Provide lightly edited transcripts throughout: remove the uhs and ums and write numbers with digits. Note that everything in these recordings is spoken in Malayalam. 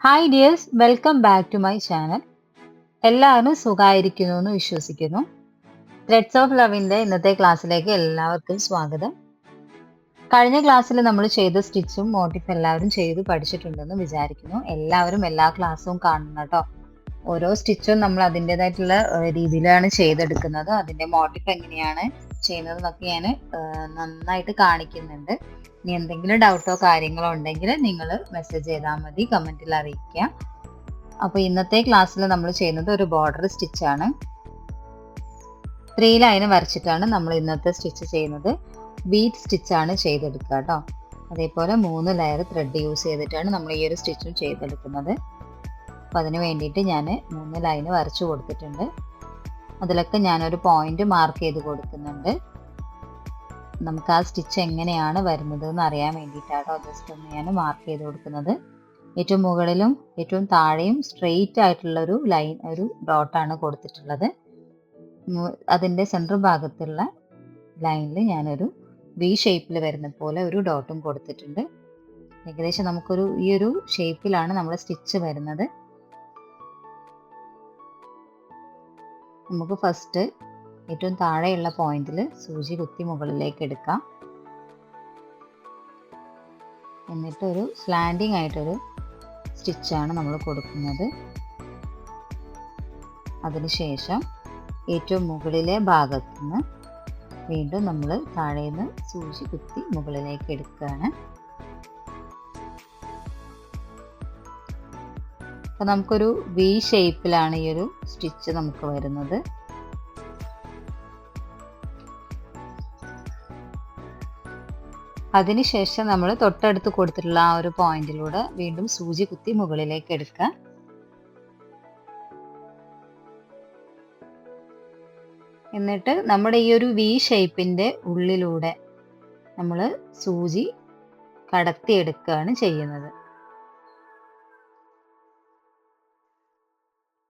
Hi dears, welcome back to my channel. എല്ലാവരും സുഖമായിരിക്കുന്നു എന്ന് വിശ്വസിക്കുന്നു. ത്രെഡ്സ് ഓഫ് ലവിൻ്റെ ഇന്നത്തെ ക്ലാസ്സിലേക്ക് എല്ലാവർക്കും സ്വാഗതം. കഴിഞ്ഞ ക്ലാസ്സിൽ നമ്മൾ ചെയ്ത സ്റ്റിച്ചും മോട്ടീഫ് എല്ലാവരും ചെയ്ത് പഠിച്ചിട്ടുണ്ടെന്ന് വിചാരിക്കുന്നു. എല്ലാവരും എല്ലാ ക്ലാസ്സും കാണണം കേട്ടോ. ഓരോ സ്റ്റിച്ചും നമ്മൾ അതിൻ്റെതായിട്ടുള്ള രീതിയിലാണ് ചെയ്തെടുക്കുന്നത്. അതിൻ്റെ മോട്ടീഫ് എങ്ങനെയാണ് ചെയ്യുന്നതെന്നൊക്കെ ഞാൻ നന്നായിട്ട് കാണിക്കുന്നുണ്ട്. ഇനി എന്തെങ്കിലും ഡൗട്ടോ കാര്യങ്ങളോ ഉണ്ടെങ്കിൽ നിങ്ങൾ മെസ്സേജ് ചെയ്താൽ മതി, കമൻറ്റിൽ അറിയിക്കുക. അപ്പോൾ ഇന്നത്തെ ക്ലാസ്സിൽ നമ്മൾ ചെയ്യുന്നത് ഒരു ബോർഡർ സ്റ്റിച്ചാണ്. 3 ലൈൻ വരച്ചിട്ടാണ് നമ്മൾ ഇന്നത്തെ സ്റ്റിച്ച് ചെയ്യുന്നത്. ബീഡ് സ്റ്റിച്ചാണ് ചെയ്തെടുക്കുക കേട്ടോ. അതേപോലെ 3 ലെയർ ത്രെഡ് യൂസ് ചെയ്തിട്ടാണ് നമ്മൾ ഈ ഒരു സ്റ്റിച്ചും ചെയ്തെടുക്കുന്നത്. അപ്പോൾ അതിന് വേണ്ടിയിട്ട് ഞാൻ 3 ലൈൻ വരച്ചു കൊടുത്തിട്ടുണ്ട്. അതിലൊക്കെ ഞാനൊരു പോയിന്റ് മാർക്ക് ചെയ്ത് കൊടുക്കുന്നുണ്ട്. നമുക്ക് ആ സ്റ്റിച്ച് എങ്ങനെയാണ് വരുന്നത് എന്ന് അറിയാൻ വേണ്ടിയിട്ടാട്ടോ ജസ്റ്റ് ഒന്ന് ഞാൻ മാർക്ക് ചെയ്ത് കൊടുക്കുന്നത്. ഏറ്റവും മുകളിലും ഏറ്റവും താഴെയും സ്ട്രെയിറ്റ് ആയിട്ടുള്ള ഒരു ലൈൻ, ഒരു ഡോട്ടാണ് കൊടുത്തിട്ടുള്ളത്. അതിൻ്റെ സെൻട്രൽ ഭാഗത്തുള്ള ലൈനിൽ ഞാനൊരു വി ഷേപ്പിൽ വരുന്ന പോലെ ഒരു ഡോട്ടും കൊടുത്തിട്ടുണ്ട്. ഏകദേശം നമുക്കൊരു ഈ ഒരു ഷേപ്പിലാണ് നമ്മുടെ സ്റ്റിച്ച് വരുന്നത്. നമുക്ക് ഫസ്റ്റ് ഏറ്റവും താഴെയുള്ള പോയിന്റിൽ സൂചി കുത്തി മുകളിലേക്ക് എടുക്കാം. എന്നിട്ട് ഒരു സ്ലാൻഡിങ് ആയിട്ടൊരു സ്റ്റിച്ചാണ് നമ്മൾ കൊടുക്കുന്നത്. അതിനുശേഷം ഏറ്റവും മുകളിലെ ഭാഗത്തു നിന്ന് വീണ്ടും നമ്മൾ താഴേന്ന് സൂചി കുത്തി മുകളിലേക്ക് എടുക്കുകയാണ്. അപ്പം നമുക്കൊരു വി ഷേപ്പിലാണ് ഈ ഒരു സ്റ്റിച്ച് നമുക്ക് വരുന്നത്. അതിനുശേഷം നമ്മൾ തൊട്ടടുത്ത് കൊടുത്തിട്ടുള്ള ആ ഒരു പോയിന്റിലൂടെ വീണ്ടും സൂചി കുത്തി മുകളിലേക്ക് എടുക്കുക. എന്നിട്ട് നമ്മുടെ ഈ ഒരു വി ഷേപ്പിന്റെ ഉള്ളിലൂടെ നമ്മൾ സൂചി കടത്തിയെടുക്കുകയാണ് ചെയ്യുന്നത്.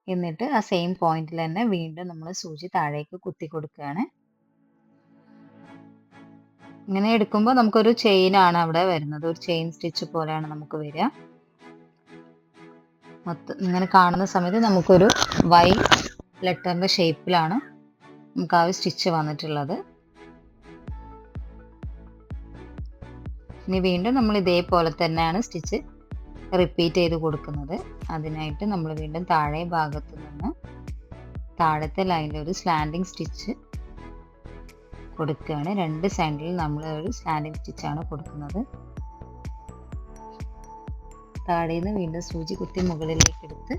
എന്നിട്ട് ആ സെയിം പോയിന്റിൽ തന്നെ വീണ്ടും നമ്മൾ സൂചി താഴേക്ക് കുത്തി കൊടുക്കുകയാണ്. ഇങ്ങനെ എടുക്കുമ്പോൾ നമുക്കൊരു ചെയിൻ ആണ് അവിടെ വരുന്നത്. ഒരു ചെയിൻ സ്റ്റിച്ച് പോലെയാണ് നമുക്ക് വരിക. മൊത്തം ഇങ്ങനെ കാണുന്ന സമയത്ത് നമുക്കൊരു വൈ ലെറ്ററിന്റെ ഷേപ്പിലാണ് നമുക്ക് ആ ഒരു സ്റ്റിച്ച് വന്നിട്ടുള്ളത്. ഇനി വീണ്ടും നമ്മൾ ഇതേപോലെ തന്നെയാണ് സ്റ്റിച്ച് റിപ്പീറ്റ് ചെയ്ത് കൊടുക്കുന്നത്. അതിനായിട്ട് നമ്മൾ വീണ്ടും താഴെ ഭാഗത്ത് നിന്ന് താഴത്തെ ലൈനിൽ ഒരു സ്ലാൻഡിങ് സ്റ്റിച്ച് കൊടുക്കുകയാണ്. 2 സൈഡിൽ നമ്മൾ ഒരു സ്ലാൻഡിങ് സ്റ്റിച്ചാണ് കൊടുക്കുന്നത്. താഴെ നിന്ന് വീണ്ടും സൂചി കുത്തി മുകളിലേക്ക് എടുത്ത്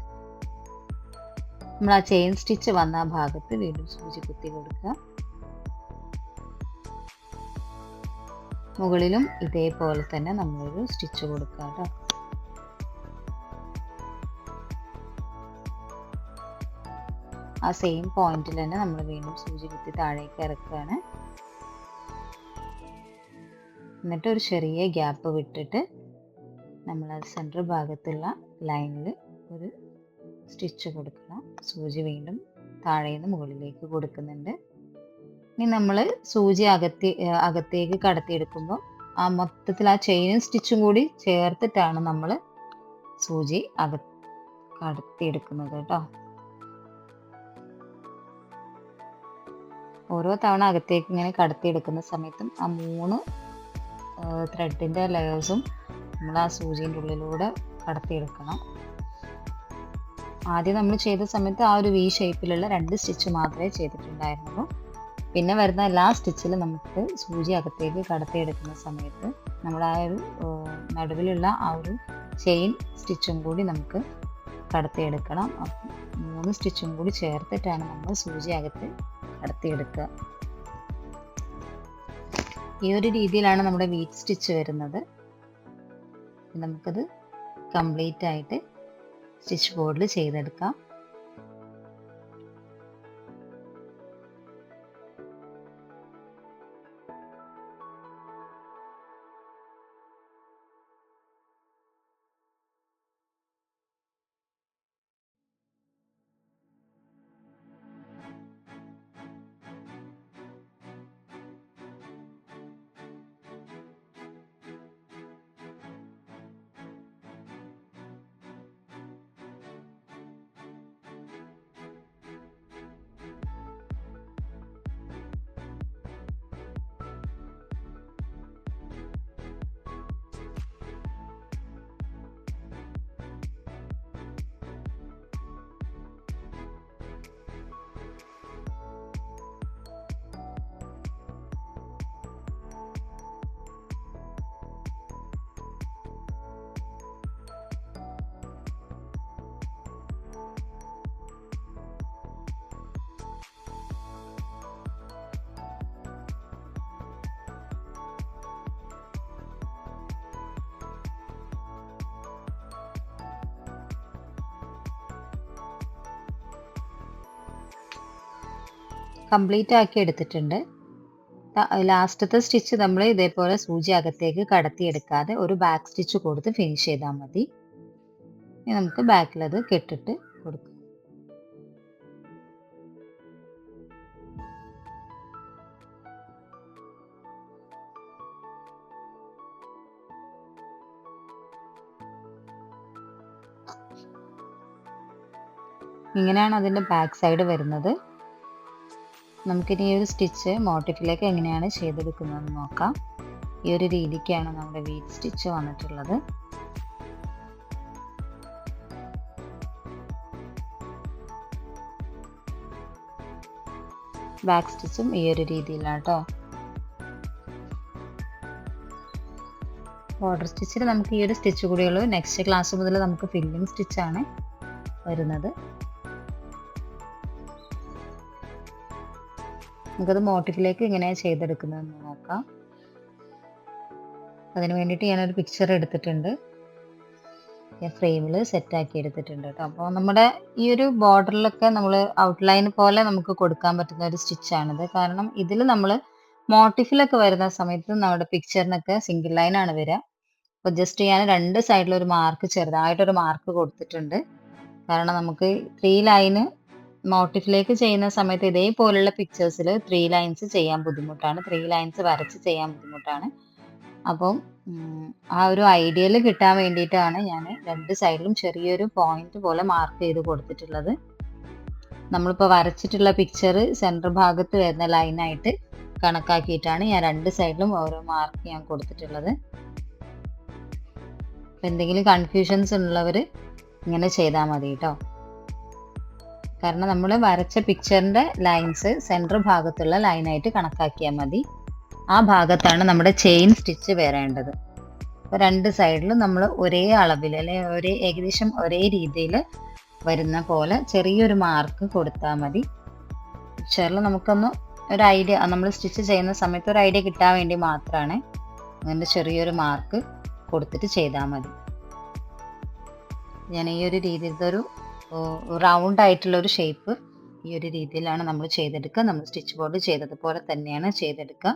നമ്മൾ ആ ചെയിൻ സ്റ്റിച്ച് വന്ന ആ ഭാഗത്ത് വീണ്ടും സൂചി കുത്തി കൊടുക്കുക. മുകളിലും ഇതേപോലെ തന്നെ നമ്മളൊരു സ്റ്റിച്ച് കൊടുക്കുക കേട്ടോ. ആ സെയിം പോയിന്റിൽ തന്നെ നമ്മൾ വീണ്ടും സൂചി കുത്തി താഴേക്ക് ഇറക്കുകയാണ്. എന്നിട്ട് ഒരു ചെറിയ ഗ്യാപ്പ് വിട്ടിട്ട് നമ്മൾ സെൻറ്റർ ഭാഗത്തുള്ള ലൈനിൽ ഒരു സ്റ്റിച്ച് കൊടുക്കണം. സൂചി വീണ്ടും താഴേന്ന് മുകളിലേക്ക് കൊടുക്കുന്നുണ്ട്. ഇനി നമ്മൾ സൂചി അകത്തേക്ക് കടത്തിയെടുക്കുമ്പോൾ ആ മൊത്തത്തിൽ ആ ചെയിനും സ്റ്റിച്ചും കൂടി ചേർത്തിട്ടാണ് നമ്മൾ സൂചി കടത്തിയെടുക്കുന്നത് കേട്ടോ. ഓരോ തവണ അകത്തേക്ക് ഇങ്ങനെ കടത്തിയെടുക്കുന്ന സമയത്തും ആ 3 ത്രെഡിൻ്റെ ലെയേഴ്സും നമ്മൾ ആ സൂചിൻ്റെ ഉള്ളിലൂടെ കടത്തിയെടുക്കണം. ആദ്യം നമ്മൾ ചെയ്ത സമയത്ത് ആ ഒരു വി ഷേപ്പിലുള്ള 2 സ്റ്റിച്ച് മാത്രമേ ചെയ്തിട്ടുണ്ടായിരുന്നുള്ളൂ. പിന്നെ വരുന്ന എല്ലാ സ്റ്റിച്ചിലും നമുക്ക് സൂചി അകത്തേക്ക് കടത്തിയെടുക്കുന്ന സമയത്ത് നമ്മൾ ആ ഒരു നടുവിലുള്ള ആ ഒരു ചെയിൻ സ്റ്റിച്ചും കൂടി നമുക്ക് കടത്തിയെടുക്കണം. അപ്പം 3 സ്റ്റിച്ചും കൂടി ചേർത്തിട്ടാണ് നമ്മൾ സൂചി അകത്ത് കടത്തിയെടുക്കുക. ഈ ഒരു രീതിയിലാണ് നമ്മുടെ വീറ്റ് സ്റ്റിച്ച് വരുന്നത്. നമുക്കത് കംപ്ലീറ്റ് ആയിട്ട് സ്റ്റിച്ച് ബോർഡിൽ ചെയ്തെടുക്കാം. കംപ്ലീറ്റ് ആക്കി എടുത്തിട്ടുണ്ട്. ലാസ്റ്റത്തെ സ്റ്റിച്ച് നമ്മൾ ഇതേപോലെ സൂചി അകത്തേക്ക് കടത്തിയെടുക്കാതെ ഒരു ബാക്ക് സ്റ്റിച്ച് കൊടുത്ത് ഫിനിഷ് ചെയ്താൽ മതി. ഇനി നമുക്ക് ബാക്കിലത് കെട്ടിട്ട് കൊടുക്കാം. ഇങ്ങനെയാണ് അതിൻ്റെ ബാക്ക് സൈഡ് വരുന്നത്. നമുക്കിനി ഈ ഒരു സ്റ്റിച്ച് മോട്ടിഫിലേക്ക് എങ്ങനെയാണ് ചെയ്തെടുക്കുന്നതെന്ന് നോക്കാം. ഈ ഒരു രീതിക്കാണ് നമ്മുടെ വീറ്റ് സ്റ്റിച്ച് വന്നിട്ടുള്ളത്. ബാക്ക് സ്റ്റിച്ചും ഈ ഒരു രീതിയിലാണ് കേട്ടോ. ബോർഡർ സ്റ്റിച്ചിൽ നമുക്ക് ഈ ഒരു സ്റ്റിച്ച് കൂടിയുള്ളൂ. നെക്സ്റ്റ് ക്ലാസ് മുതൽ നമുക്ക് ഫില്ലിംഗ് സ്റ്റിച്ചാണ് വരുന്നത്. നമുക്കത് മോട്ടിഫിലേക്ക് എങ്ങനെയാണ് ചെയ്തെടുക്കുന്നതെന്ന് നോക്കാം. അതിന് വേണ്ടിയിട്ട് ഞാനൊരു പിക്ചർ എടുത്തിട്ടുണ്ട്, ഞാൻ ഫ്രെയിമിൽ സെറ്റാക്കി എടുത്തിട്ടുണ്ട് കേട്ടോ. അപ്പോൾ നമ്മുടെ ഈ ഒരു ബോർഡറിലൊക്കെ നമ്മൾ ഔട്ട്ലൈൻ പോലെ നമുക്ക് കൊടുക്കാൻ പറ്റുന്ന ഒരു സ്റ്റിച്ചാണിത്. കാരണം ഇതിൽ നമ്മൾ മോട്ടിഫിലൊക്കെ വരുന്ന സമയത്ത് നമ്മുടെ പിക്ചറിനൊക്കെ സിംഗിൾ ലൈനാണ് വരിക. അപ്പോൾ ജസ്റ്റ് ഞാൻ രണ്ട് സൈഡിലൊരു മാർക്ക്, ചെറുതായിട്ടൊരു മാർക്ക് കൊടുത്തിട്ടുണ്ട്. കാരണം നമുക്ക് 3 ലൈന് മോട്ടിഫിലേക്ക് ചെയ്യുന്ന സമയത്ത് ഇതേപോലുള്ള പിക്ചേഴ്സിൽ 3 ലൈൻസ് ചെയ്യാൻ ബുദ്ധിമുട്ടാണ്, 3 ലൈൻസ് വരച്ച് ചെയ്യാൻ ബുദ്ധിമുട്ടാണ്. അപ്പം ആ ഒരു ഐഡിയൽ കിട്ടാൻ വേണ്ടിയിട്ടാണ് ഞാൻ രണ്ട് സൈഡിലും ചെറിയൊരു പോയിന്റ് പോലെ മാർക്ക് ചെയ്ത് കൊടുത്തിട്ടുള്ളത്. നമ്മളിപ്പോൾ വരച്ചിട്ടുള്ള പിക്ചർ സെൻറ്റർ ഭാഗത്ത് വരുന്ന ലൈനായിട്ട് കണക്കാക്കിയിട്ടാണ് ഞാൻ രണ്ട് സൈഡിലും ഓരോ മാർക്ക് ഞാൻ കൊടുത്തിട്ടുള്ളത്. അപ്പം എന്തെങ്കിലും കൺഫ്യൂഷൻസ് ഉള്ളവർ ഇങ്ങനെ ചെയ്താൽ മതി കേട്ടോ. കാരണം നമ്മൾ വരച്ച പിക്ചറിൻ്റെ ലൈൻസ് സെൻറ്റർ ഭാഗത്തുള്ള ലൈനായിട്ട് കണക്കാക്കിയാൽ മതി. ആ ഭാഗത്താണ് നമ്മുടെ ചെയിൻ സ്റ്റിച്ച് വരേണ്ടത്. അപ്പോൾ രണ്ട് സൈഡിലും നമ്മൾ ഒരേ അളവിൽ അല്ലെങ്കിൽ ഏകദേശം ഒരേ രീതിയിൽ വരുന്ന പോലെ ചെറിയൊരു മാർക്ക് കൊടുത്താൽ മതി. പിക്ചറിൽ നമുക്കൊന്ന് ഒരു ഐഡിയ, നമ്മൾ സ്റ്റിച്ച് ചെയ്യുന്ന സമയത്ത് ഒരു ഐഡിയ കിട്ടാൻ വേണ്ടി മാത്രമാണ് അങ്ങനെ ചെറിയൊരു മാർക്ക് കൊടുത്തിട്ട് ചെയ്താൽ മതി. ഞാൻ ഈ ഒരു രീതിയിലത്തെ ഒരു റൗണ്ട് ആയിട്ടുള്ളൊരു ഷേപ്പ് ഈ ഒരു രീതിയിലാണ് നമ്മൾ ചെയ്തെടുക്കുക. നമ്മൾ സ്റ്റിച്ച് ബോർഡ് ചെയ്തതുപോലെ തന്നെയാണ് ചെയ്തെടുക്കുക.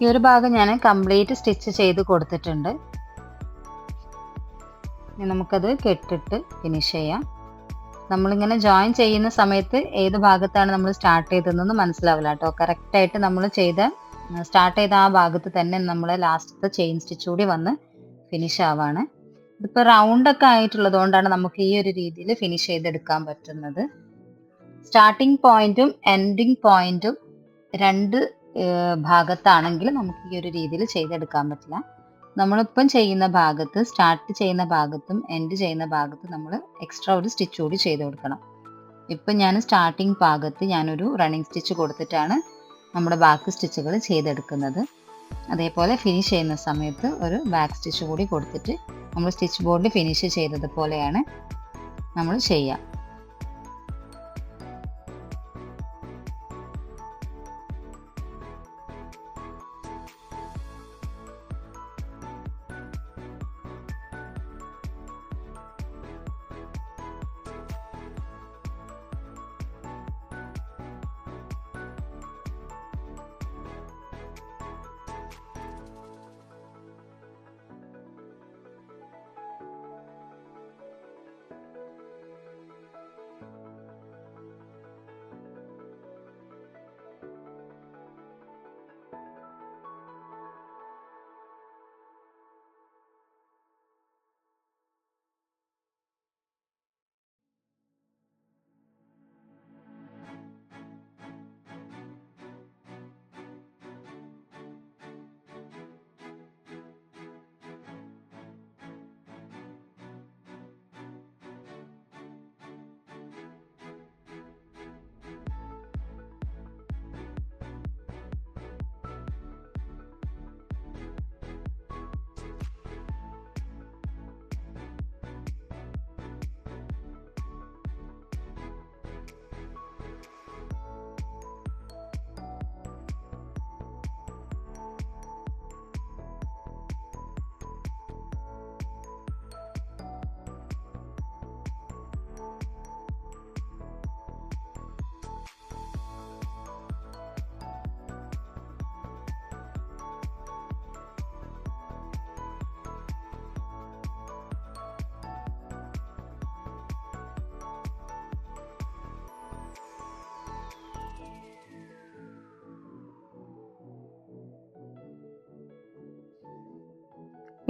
ഈ ഒരു ഭാഗം ഞാൻ കംപ്ലീറ്റ് സ്റ്റിച്ച് ചെയ്ത് കൊടുത്തിട്ടുണ്ട്. ഇനി നമുക്കത് കെട്ടിട്ട് ഫിനിഷ് ചെയ്യാം. നമ്മളിങ്ങനെ ജോയിൻ ചെയ്യുന്ന സമയത്ത് ഏത് ഭാഗത്താണ് നമ്മൾ സ്റ്റാർട്ട് ചെയ്തതെന്ന് മനസ്സിലാവില്ല കേട്ടോ. കറക്റ്റായിട്ട് നമ്മൾ സ്റ്റാർട്ട് ചെയ്ത ആ ഭാഗത്ത് തന്നെ നമ്മൾ ലാസ്റ്റത്തെ ചെയിൻ സ്റ്റിച്ച് കൂടി വന്ന് ഫിനിഷ് ആവാണ്. ഇതിപ്പോൾ റൗണ്ടൊക്കെ ആയിട്ടുള്ളത് കൊണ്ടാണ് നമുക്ക് ഈ ഒരു രീതിയിൽ ഫിനിഷ് ചെയ്തെടുക്കാൻ പറ്റുന്നത്. സ്റ്റാർട്ടിംഗ് പോയിന്റും എൻഡിങ് പോയിന്റും രണ്ട് ഭാഗത്താണെങ്കിൽ നമുക്ക് ഈ ഒരു രീതിയിൽ ചെയ്തെടുക്കാൻ പറ്റില്ല. നമ്മളിപ്പം ചെയ്യുന്ന ഭാഗത്ത്, സ്റ്റാർട്ട് ചെയ്യുന്ന ഭാഗത്തും എൻഡ് ചെയ്യുന്ന ഭാഗത്തും നമ്മൾ എക്സ്ട്രാ ഒരു സ്റ്റിച്ച് കൂടി ചെയ്ത് കൊടുക്കണം. ഇപ്പം ഞാൻ സ്റ്റാർട്ടിങ് ഭാഗത്ത് ഞാനൊരു റണ്ണിങ് സ്റ്റിച്ച് കൊടുത്തിട്ടാണ് നമ്മുടെ ബാക്ക് സ്റ്റിച്ചുകൾ ചെയ്തെടുക്കുന്നത്. അതേപോലെ ഫിനിഷ് ചെയ്യുന്ന സമയത്ത് ഒരു ബാക്ക് സ്റ്റിച്ച് കൂടി കൊടുത്തിട്ട് നമ്മൾ സ്റ്റിച്ച് ബോർഡിൽ ഫിനിഷ് ചെയ്തതുപോലെയാണ് നമ്മൾ ചെയ്യുക.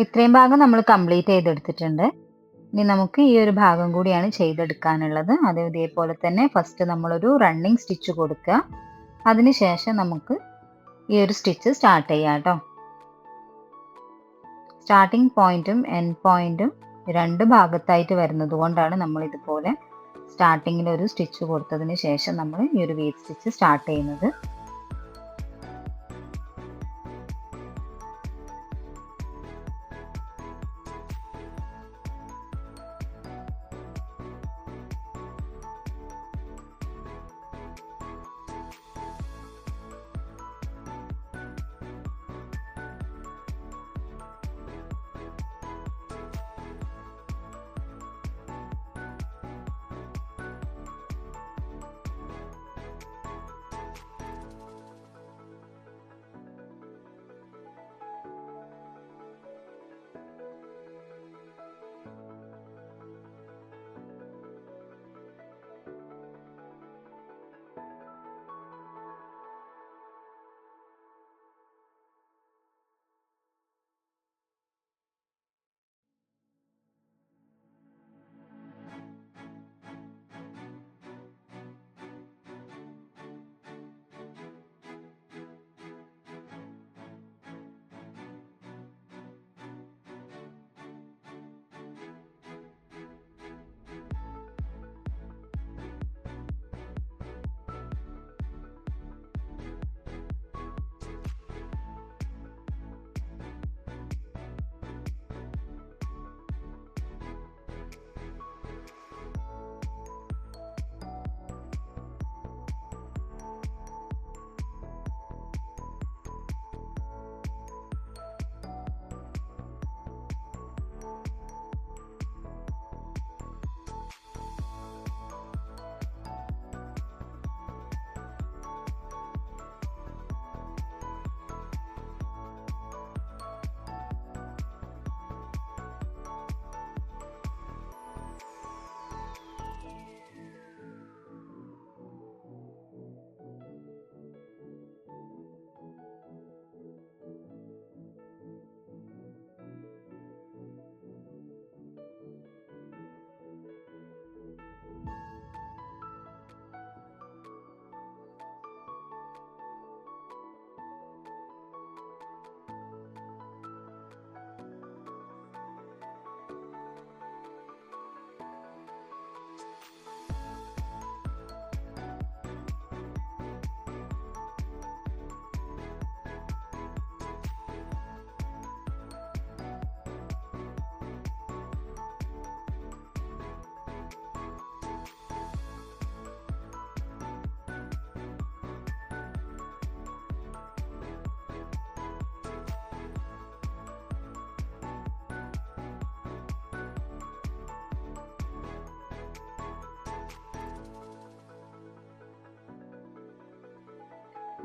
ഇത്രയും ഭാഗം നമ്മൾ കംപ്ലീറ്റ് ചെയ്തെടുത്തിട്ടുണ്ട്. ഇനി നമുക്ക് ഈ ഒരു ഭാഗം കൂടിയാണ് ചെയ്തെടുക്കാനുള്ളത്. അത് ഇതേപോലെ തന്നെ ഫസ്റ്റ് നമ്മളൊരു റണ്ണിങ് സ്റ്റിച്ച് കൊടുക്കുക. അതിനുശേഷം നമുക്ക് ഈ ഒരു സ്റ്റിച്ച് സ്റ്റാർട്ട് ചെയ്യാം കേട്ടോ. സ്റ്റാർട്ടിങ് പോയിന്റും എൻഡ് പോയിന്റും രണ്ട് ഭാഗത്തായിട്ട് വരുന്നത് കൊണ്ടാണ് നമ്മൾ ഇതുപോലെ സ്റ്റാർട്ടിങ്ങിൽ ഒരു സ്റ്റിച്ച് കൊടുത്തതിന് ശേഷം നമ്മൾ ഈ ഒരു വീ സ്റ്റിച്ച് സ്റ്റാർട്ട് ചെയ്യുന്നത്.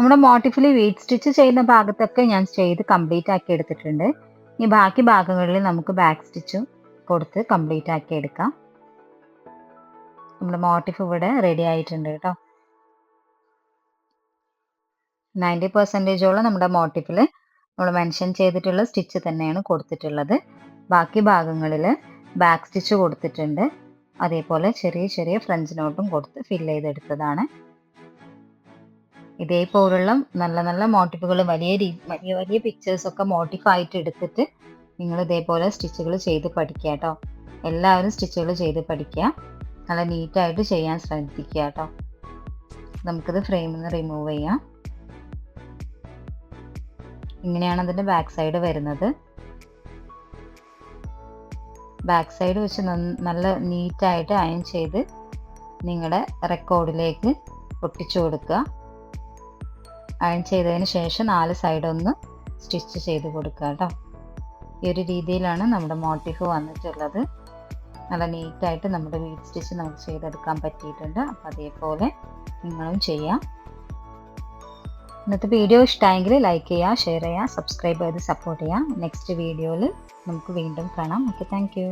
നമ്മുടെ മോട്ടിഫിൽ വീഡ് സ്റ്റിച്ച് ചെയ്യുന്ന ഭാഗത്തൊക്കെ ഞാൻ ചെയ്ത് കംപ്ലീറ്റ് ആക്കി എടുത്തിട്ടുണ്ട്. ഈ ബാക്കി ഭാഗങ്ങളിൽ നമുക്ക് ബാക്ക് സ്റ്റിച്ചും കൊടുത്ത് കംപ്ലീറ്റ് ആക്കി എടുക്കാം. നമ്മുടെ മോട്ടിഫ് ഇവിടെ റെഡി ആയിട്ടുണ്ട് കേട്ടോ. 90% നമ്മുടെ മോട്ടിഫിൽ നമ്മൾ മെൻഷൻ ചെയ്തിട്ടുള്ള സ്റ്റിച്ച് തന്നെയാണ് കൊടുത്തിട്ടുള്ളത്. ബാക്കി ഭാഗങ്ങളിൽ ബാക്ക് സ്റ്റിച്ച് കൊടുത്തിട്ടുണ്ട്. അതേപോലെ ചെറിയ ചെറിയ ഫ്രഞ്ച് നോട്ടും കൊടുത്ത് ഫില്ല് ചെയ്തെടുത്തതാണ്. ഇതേപോലുള്ള നല്ല നല്ല മോട്ടിഫുകൾ വലിയ വലിയ പിക്ചേഴ്സൊക്കെ മോട്ടിഫ് ആയിട്ട് എടുത്തിട്ട് നിങ്ങൾ ഇതേപോലെ സ്റ്റിച്ചുകൾ ചെയ്ത് പഠിക്കുക കേട്ടോ. എല്ലാവരും സ്റ്റിച്ചുകൾ ചെയ്ത് പഠിക്കുക. നല്ല നീറ്റായിട്ട് ചെയ്യാൻ ശ്രദ്ധിക്കുക കേട്ടോ. നമുക്കിത് ഫ്രെയിമിൽ നിന്ന് റിമൂവ് ചെയ്യാം. ഇങ്ങനെയാണ് അതിൻ്റെ ബാക്ക് സൈഡ് വരുന്നത്. ബാക്ക് സൈഡ് വെച്ച് നല്ല നീറ്റായിട്ട് അയൺ ചെയ്ത് നിങ്ങളുടെ റെക്കോർഡിലേക്ക് ഒട്ടിച്ചു കൊടുക്കുക. അയൺ ചെയ്തതിന് ശേഷം 4 സൈഡ് ഒന്ന് സ്റ്റിച്ച് ചെയ്ത് കൊടുക്കുക കേട്ടോ. ഈ ഒരു രീതിയിലാണ് നമ്മുടെ മോട്ടിഫ് വന്നിട്ടുള്ളത്. നല്ല നീറ്റായിട്ട് നമ്മുടെ വീഡ് സ്റ്റിച്ച് നമുക്ക് ചെയ്തെടുക്കാൻ പറ്റിയിട്ടുണ്ട്. അപ്പോൾ അതേപോലെ നിങ്ങളും ചെയ്യാം. ഇന്നത്തെ വീഡിയോ ഇഷ്ടമായെങ്കിൽ ലൈക്ക് ചെയ്യുക, ഷെയർ ചെയ്യുക, സബ്സ്ക്രൈബ് ചെയ്ത് സപ്പോർട്ട് ചെയ്യുക. നെക്സ്റ്റ് വീഡിയോയിൽ നമുക്ക് വീണ്ടും കാണാം. Okay, thank you.